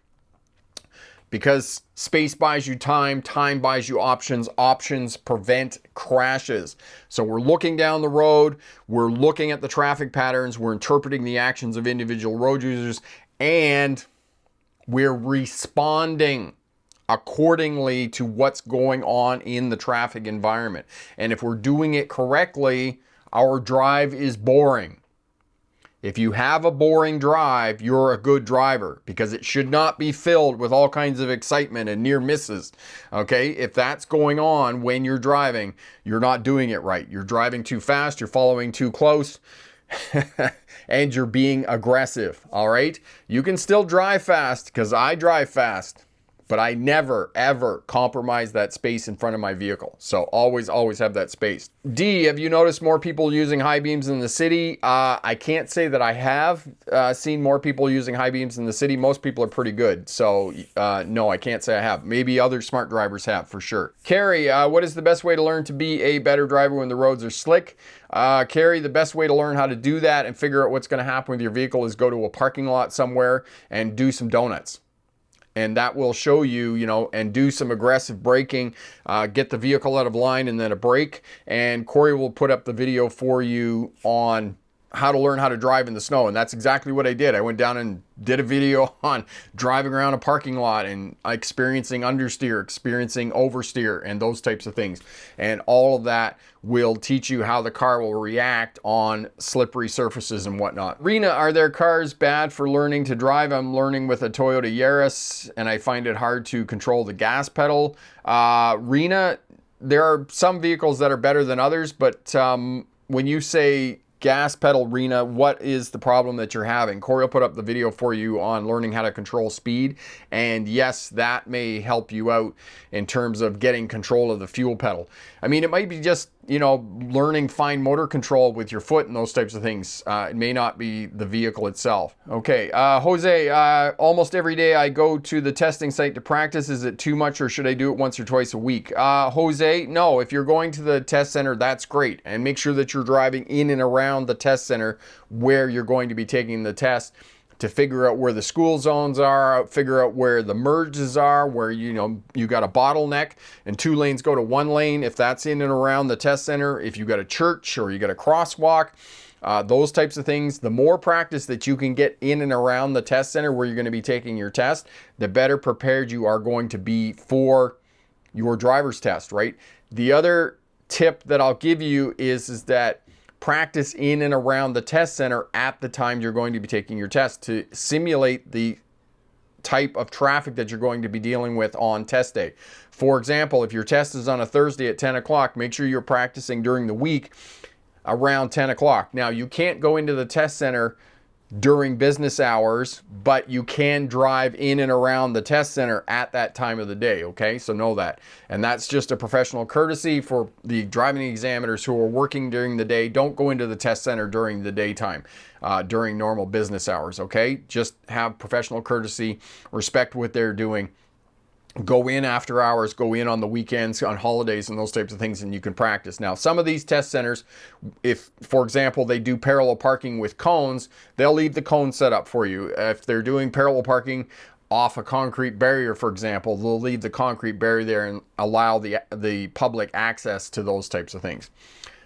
A: Because space buys you time, time buys you options, options prevent crashes. So we're looking down the road, we're looking at the traffic patterns, we're interpreting the actions of individual road users, and we're responding accordingly to what's going on in the traffic environment. And if we're doing it correctly, our drive is boring. If you have a boring drive, you're a good driver, because it should not be filled with all kinds of excitement and near misses. Okay, if that's going on when you're driving, you're not doing it right. You're driving too fast, you're following too close, and you're being aggressive. All right, you can still drive fast, because I drive fast, but I never, ever compromise that space in front of my vehicle. So always, always have that space. D, have you noticed more people using high beams in the city? I can't say that I have seen more people using high beams in the city. Most people are pretty good. So no, I can't say I have. Maybe other smart drivers have, for sure. Carrie, what is the best way to learn to be a better driver when the roads are slick? Carrie, the best way to learn how to do that and figure out what's going to happen with your vehicle is go to a parking lot somewhere and do some donuts. And that will show you, you know, and do some aggressive braking, get the vehicle out of line and then a brake. And Corey will put up the video for you on how to learn how to drive in the snow. And that's exactly what I did. I went down and did a video on driving around a parking lot and experiencing understeer, experiencing oversteer, and those types of things. And all of that will teach you how the car will react on slippery surfaces and whatnot. Rena, are there cars bad for learning to drive? I'm learning with a Toyota Yaris and I find it hard to control the gas pedal. Rena, there are some vehicles that are better than others, but when you say gas pedal, Rena, what is the problem that you're having? Corey will put up the video for you on learning how to control speed. And yes, that may help you out in terms of getting control of the fuel pedal. I mean, it might be just, you know, learning fine motor control with your foot and those types of things. It may not be the vehicle itself. Okay, Jose, almost every day I go to the testing site to practice. Is it too much or should I do it once or twice a week? Jose, no, if you're going to the test center, that's great. And make sure that you're driving in and around the test center where you're going to be taking the test, to figure out where the school zones are, figure out where the merges are, where you got a bottleneck and 2 lanes go to 1 lane, if that's in and around the test center, if you got a church or you got a crosswalk, those types of things. The more practice that you can get in and around the test center where you're going to be taking your test, the better prepared you are going to be for your driver's test, right? The other tip that I'll give you is that practice in and around the test center at the time you're going to be taking your test to simulate the type of traffic that you're going to be dealing with on test day. For example, if your test is on a Thursday at 10 o'clock, make sure you're practicing during the week around 10 o'clock. Now, you can't go into the test center during business hours, but you can drive in and around the test center at that time of the day, okay? So know that. And that's just a professional courtesy for the driving examiners who are working during the day. Don't go into the test center during the daytime, during normal business hours, okay? Just have professional courtesy, respect what they're doing. Go in after hours, go in on the weekends, on holidays, and those types of things, and you can practice. Now, some of these test centers, if, for example, they do parallel parking with cones, they'll leave the cone set up for you. If they're doing parallel parking off a concrete barrier, for example, they'll leave the concrete barrier there and allow the public access to those types of things.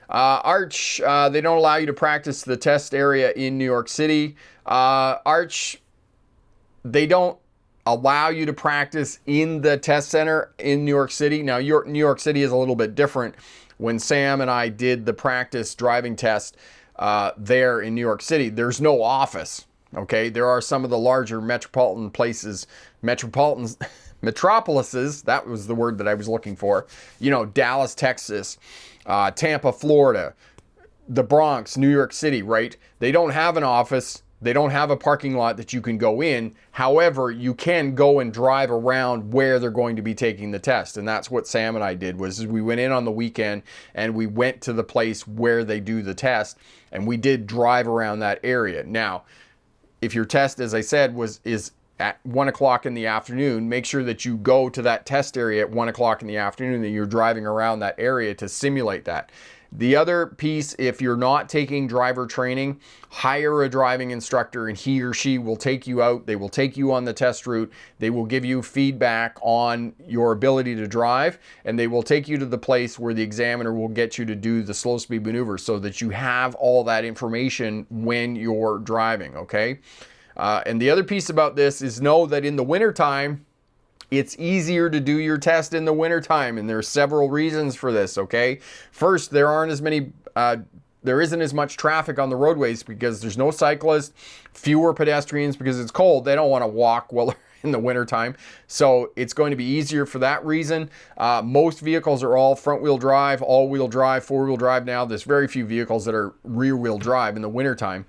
A: Arch, they don't allow you to practice the test area in New York City. Arch, they don't allow you to practice in the test center in New York City. Now, New York City is a little bit different. When Sam and I did the practice driving test there in New York City, there's no office, okay? There are some of the larger metropolitan places, metropolises, that was the word that I was looking for. You know, Dallas, Texas, Tampa, Florida, the Bronx, New York City, right? They don't have an office. They don't have a parking lot that you can go in. However, you can go and drive around where they're going to be taking the test. And that's what Sam and I did, was we went in on the weekend and we went to the place where they do the test, and we did drive around that area. Now, if your test, as I said, is at 1 o'clock in the afternoon, make sure that you go to that test area at 1 o'clock in the afternoon and you're driving around that area to simulate that. The other piece, if you're not taking driver training, hire a driving instructor and he or she will take you out. They will take you on the test route. They will give you feedback on your ability to drive, and they will take you to the place where the examiner will get you to do the slow speed maneuver so that you have all that information when you're driving, okay? And the other piece about this is know that in the wintertime, it's easier to do your test in the wintertime, and there are several reasons for this, okay? First, there isn't as much traffic on the roadways because there's no cyclists, fewer pedestrians because it's cold. They don't want to walk while they're in the wintertime. So it's going to be easier for that reason. Most vehicles are all front-wheel drive, all-wheel drive, four-wheel drive now. There's very few vehicles that are rear-wheel drive in the wintertime.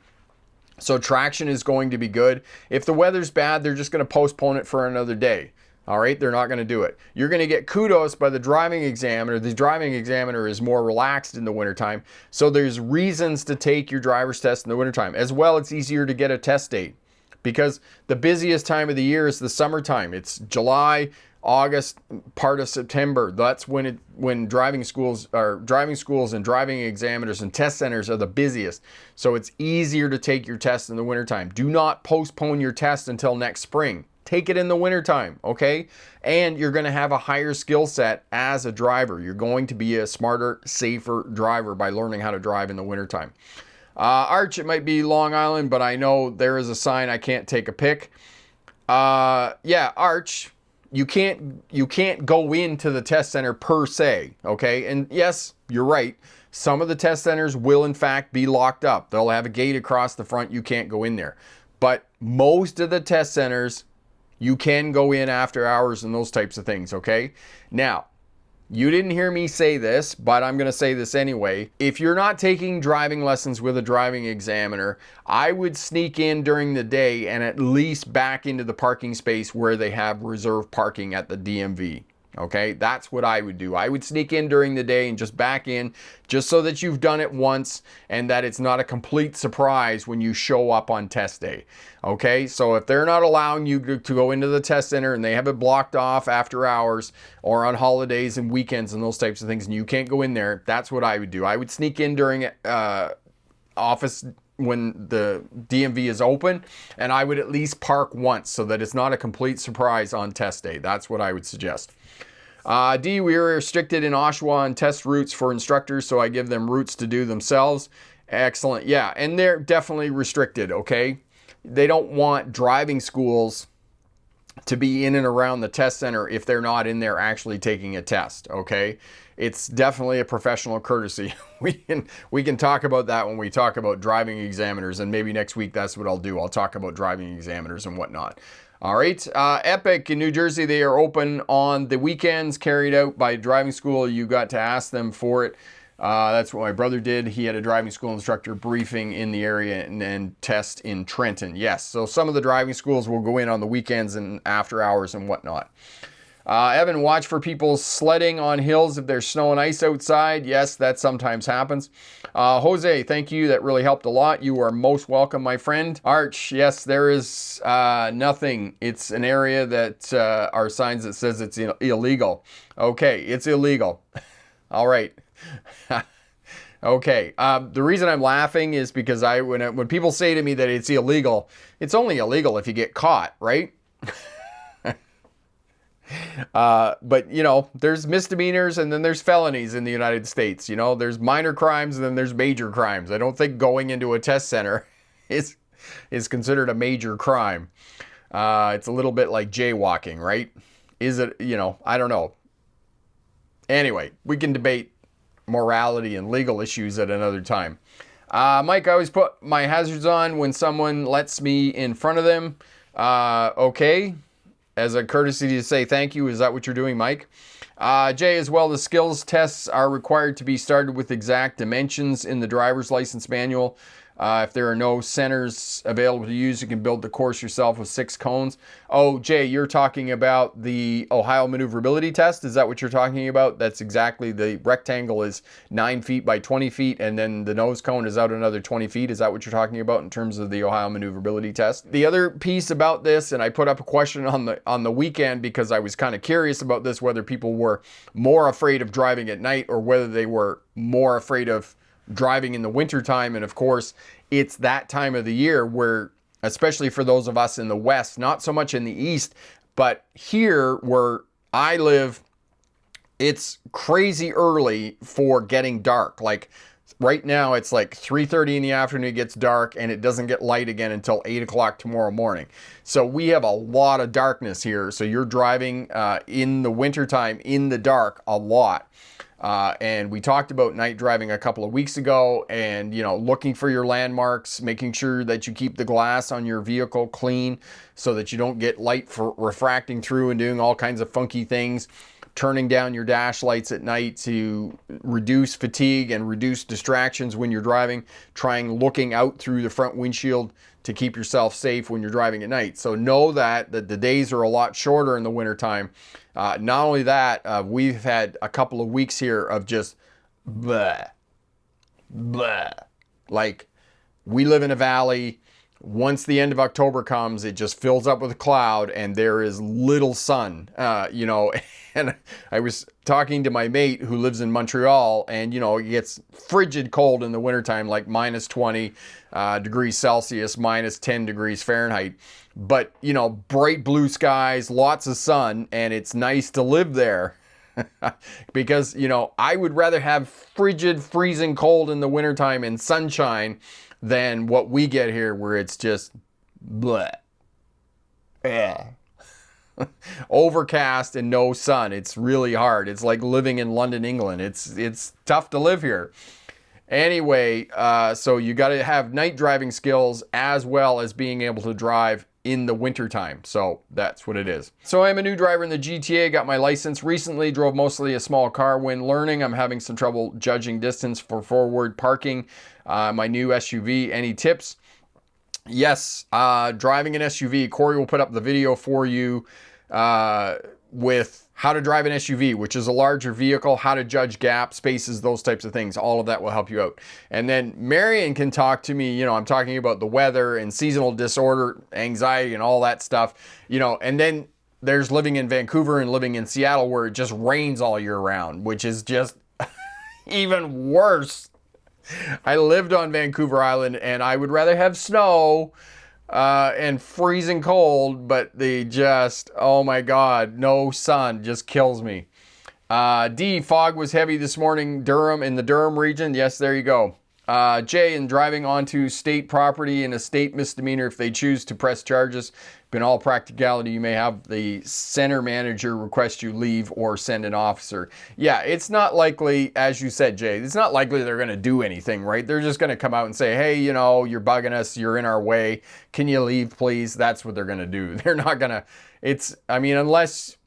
A: So traction is going to be good. If the weather's bad, they're just going to postpone it for another day. All right, they're not going to do it. You're going to get kudos by the driving examiner. The driving examiner is more relaxed in the wintertime. So there's reasons to take your driver's test in the wintertime. As well, it's easier to get a test date because the busiest time of the year is the summertime. It's July, August, part of September. That's when driving schools and driving examiners and test centers are the busiest. So it's easier to take your test in the wintertime. Do not postpone your test until next spring. Take it in the wintertime, okay? And you're going to have a higher skill set as a driver. You're going to be a smarter, safer driver by learning how to drive in the wintertime. Arch, it might be Long Island, but I know there is a sign I can't take a pic. Yeah, Arch, you can't go into the test center per se, okay? And yes, you're right. Some of the test centers will in fact be locked up. They'll have a gate across the front. You can't go in there. But most of the test centers, you can go in after hours and those types of things, okay? Now, you didn't hear me say this, but I'm going to say this anyway. If you're not taking driving lessons with a driving examiner, I would sneak in during the day and at least back into the parking space where they have reserved parking at the DMV. Okay, that's what I would do. I would sneak in during the day and just back in, just so that you've done it once and that it's not a complete surprise when you show up on test day. Okay, so if they're not allowing you to go into the test center and they have it blocked off after hours or on holidays and weekends and those types of things, and you can't go in there, that's what I would do. I would sneak in during office when the DMV is open, and I would at least park once so that it's not a complete surprise on test day. That's what I would suggest. D, we are restricted in Oshawa on test routes for instructors, so I give them routes to do themselves. Excellent. Yeah, and they're definitely restricted, okay? They don't want driving schools to be in and around the test center if they're not in there actually taking a test, okay? It's definitely a professional courtesy. We can talk about that when we talk about driving examiners, and maybe next week that's what I'll do. I'll talk about driving examiners and whatnot. All right, Epic in New Jersey, they are open on the weekends, carried out by driving school. You got to ask them for it. That's what my brother did. He had a driving school instructor briefing in the area and test in Trenton. Yes, so some of the driving schools will go in on the weekends and after hours and whatnot. Evan, watch for people sledding on hills if there's snow and ice outside. Yes, that sometimes happens. Jose, thank you. That really helped a lot. You are most welcome, my friend. Arch, yes, there is nothing. It's an area that are signs that says it's illegal. Okay, it's illegal. All right. Okay. The reason I'm laughing is because when people say to me that it's illegal, it's only illegal if you get caught, right? But you know, there's misdemeanors and then there's felonies in the United States. You know, there's minor crimes and then there's major crimes. I don't think going into a test center is considered a major crime. It's a little bit like jaywalking, right? Is it, you know, I don't know. Anyway, we can debate morality and legal issues at another time. Mike, I always put my hazards on when someone lets me in front of them. Okay. As a courtesy to say thank you. Is that what you're doing, Mike? Jay, as well, the skills tests are required to be started with exact dimensions in the driver's license manual. If there are no centers available to use, you can build the course yourself with 6 cones. Oh, Jay, you're talking about the Ohio maneuverability test. Is that what you're talking about? That's exactly, the rectangle is 9 feet by 20 feet, and then the nose cone is out another 20 feet. Is that what you're talking about in terms of the Ohio maneuverability test? The other piece about this, and I put up a question on the weekend because I was kind of curious about this, whether people were more afraid of driving at night or whether they were more afraid of driving in the wintertime. And of course, it's that time of the year where, especially for those of us in the West, not so much in the East, but here where I live, it's crazy early for getting dark. Like right now, it's like 3:30 in the afternoon, it gets dark, and it doesn't get light again until 8 o'clock tomorrow morning. So we have a lot of darkness here. So you're driving in the wintertime in the dark a lot. And we talked about night driving a couple of weeks ago, and, you know, looking for your landmarks, making sure that you keep the glass on your vehicle clean so that you don't get light for refracting through and doing all kinds of funky things, turning down your dash lights at night to reduce fatigue and reduce distractions when you're driving, trying looking out through the front windshield to keep yourself safe when you're driving at night. So know that the days are a lot shorter in the wintertime. Not only that, we've had a couple of weeks here of just bleh, bleh. Like, we live in a valley. Once the end of October comes, it just fills up with a cloud and there is little sun, you know. And I was talking to my mate who lives in Montreal, and, you know, it gets frigid cold in the wintertime, like minus 20 degrees Celsius, minus 10 degrees Fahrenheit. But, you know, bright blue skies, lots of sun, and it's nice to live there. Because, you know, I would rather have frigid, freezing cold in the wintertime and sunshine than what we get here where it's just bleh. Yeah. Overcast and no sun. It's really hard. It's like living in London, England. It's tough to live here. Anyway, so you got to have night driving skills as well as being able to drive in the wintertime. So that's what it is. So I'm a new driver in the GTA, got my license recently, drove mostly a small car. When learning, I'm having some trouble judging distance for forward parking. My new SUV, any tips? Yes, driving an SUV. Corey will put up the video for you with how to drive an SUV, which is a larger vehicle, how to judge gap, spaces, those types of things. All of that will help you out. And then Marion can talk to me, you know, I'm talking about the weather and seasonal disorder, anxiety and all that stuff, you know, and then there's living in Vancouver and living in Seattle where it just rains all year round, which is just even worse. I lived on Vancouver Island and I would rather have snow and freezing cold, but they just, oh my God, no sun just kills me. D, fog was heavy this morning, Durham, in the Durham region. Yes, there you go. J, in driving onto state property in a state misdemeanor if they choose to press charges. In all practicality, you may have the center manager request you leave or send an officer. Yeah, it's not likely, as you said, Jay, it's not likely they're going to do anything, right? They're just going to come out and say, hey, you know, you're bugging us. You're in our way. Can you leave, please? That's what they're going to do. They're not going to, I mean, unless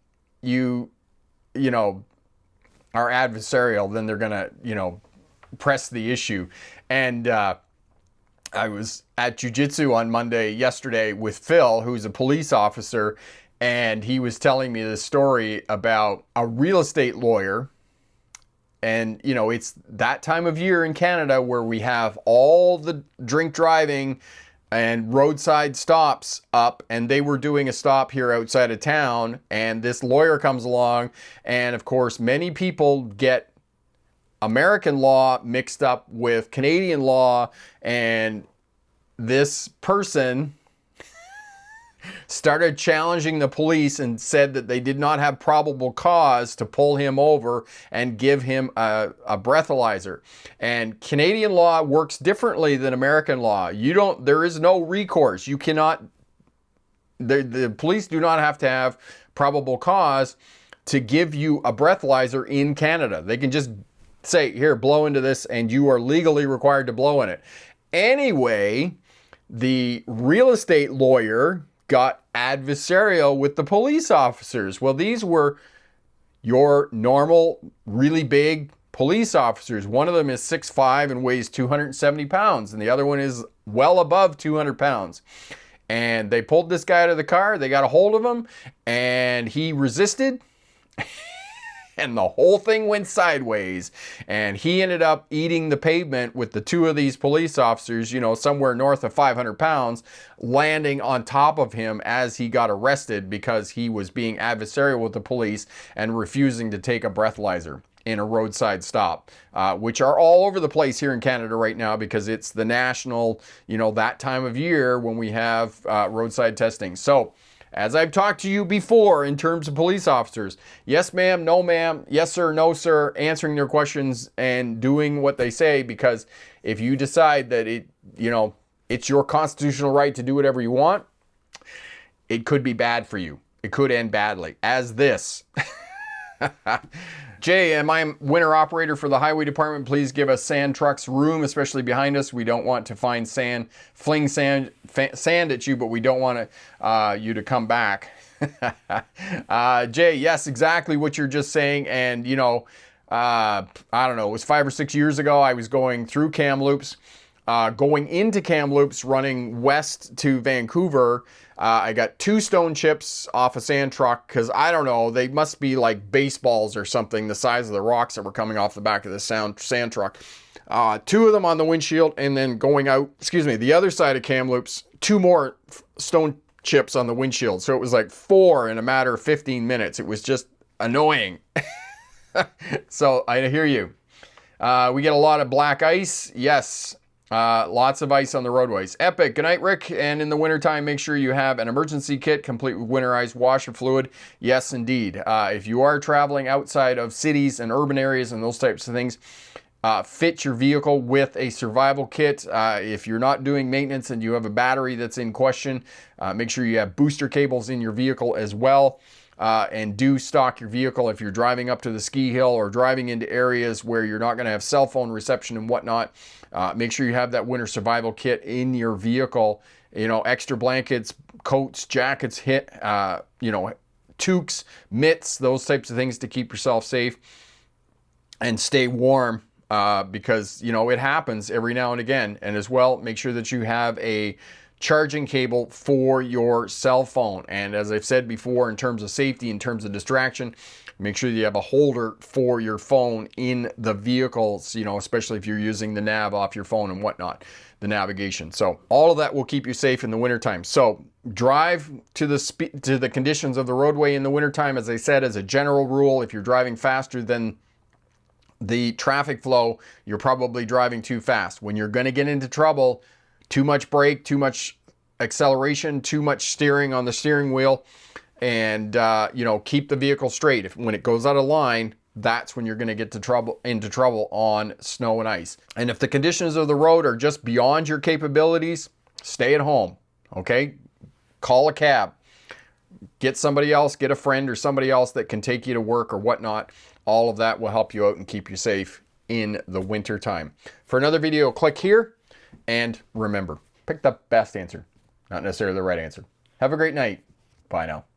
A: you know, are adversarial, then they're going to, you know, press the issue. And, I was at jiu-jitsu on yesterday with Phil, who's a police officer, and he was telling me this story about a real estate lawyer. And, you know, it's that time of year in Canada where we have all the drink driving and roadside stops up, and they were doing a stop here outside of town, and this lawyer comes along, and of course, many people get American law mixed up with Canadian law, and this person started challenging the police and said that they did not have probable cause to pull him over and give him a breathalyzer. And Canadian law works differently than American law. There is no recourse. You cannot, the police do not have to have probable cause to give you a breathalyzer in Canada. They can just say, here, blow into this, and you are legally required to blow in it. Anyway, the real estate lawyer got adversarial with the police officers. Well, these were your normal, really big police officers. One of them is 6'5" and weighs 270 pounds, and the other one is well above 200 pounds. And they pulled this guy out of the car, they got a hold of him, and he resisted. And the whole thing went sideways, and he ended up eating the pavement with the two of these police officers, you know, somewhere north of 500 pounds, landing on top of him as he got arrested because he was being adversarial with the police and refusing to take a breathalyzer in a roadside stop, which are all over the place here in Canada right now because it's the national, you know, that time of year when we have roadside testing. So, as I've talked to you before in terms of police officers, yes ma'am, no ma'am, yes sir, no sir, answering their questions and doing what they say, because if you decide that it's your constitutional right to do whatever you want, it could be bad for you. It could end badly, as this. Jay, am I a winter operator for the highway department? Please give us sand trucks room, especially behind us. We don't want to fling sand at you, but we don't want you to come back. Jay, yes, exactly what you're just saying. And, you know, I don't know, it was 5 or 6 years ago. I was going through Kamloops, going into Kamloops, running west to Vancouver. I got 2 stone chips off a sand truck because, I don't know, they must be like baseballs or something, the size of the rocks that were coming off the back of the sand truck. 2 of them on the windshield, and then going out, the other side of Kamloops, 2 more stone chips on the windshield. So it was like 4 in a matter of 15 minutes. It was just annoying. So I hear you. We get a lot of black ice. Yes. Lots of ice on the roadways. Epic. Good night, Rick. And in the wintertime, make sure you have an emergency kit complete with winterized washer fluid. Yes, indeed. If you are traveling outside of cities and urban areas and those types of things, fit your vehicle with a survival kit. If you're not doing maintenance and you have a battery that's in question, make sure you have booster cables in your vehicle as well. And do stock your vehicle if you're driving up to the ski hill or driving into areas where you're not going to have cell phone reception and whatnot. Make sure you have that winter survival kit in your vehicle. You know, extra blankets, coats, jackets, you know, toques, mitts, those types of things to keep yourself safe and stay warm. Because, you know, it happens every now and again. And as well, make sure that you have a charging cable for your cell phone. And as I've said before, in terms of safety, in terms of distraction, make sure you have a holder for your phone in the vehicles, you know, especially if you're using the nav off your phone and whatnot, the navigation. So all of that will keep you safe in the wintertime. So drive to the conditions of the roadway in the wintertime. As I said, as a general rule, if you're driving faster than the traffic flow, you're probably driving too fast. When you're going to get into trouble, too much brake, too much acceleration, too much steering on the steering wheel, and you know, keep the vehicle straight. When it goes out of line, that's when you're going to get into trouble on snow and ice. And if the conditions of the road are just beyond your capabilities, stay at home. Okay, call a cab, get somebody else, get a friend or somebody else that can take you to work or whatnot. All of that will help you out and keep you safe in the winter time. For another video, click here. And remember, pick the best answer, not necessarily the right answer. Have a great night. Bye now.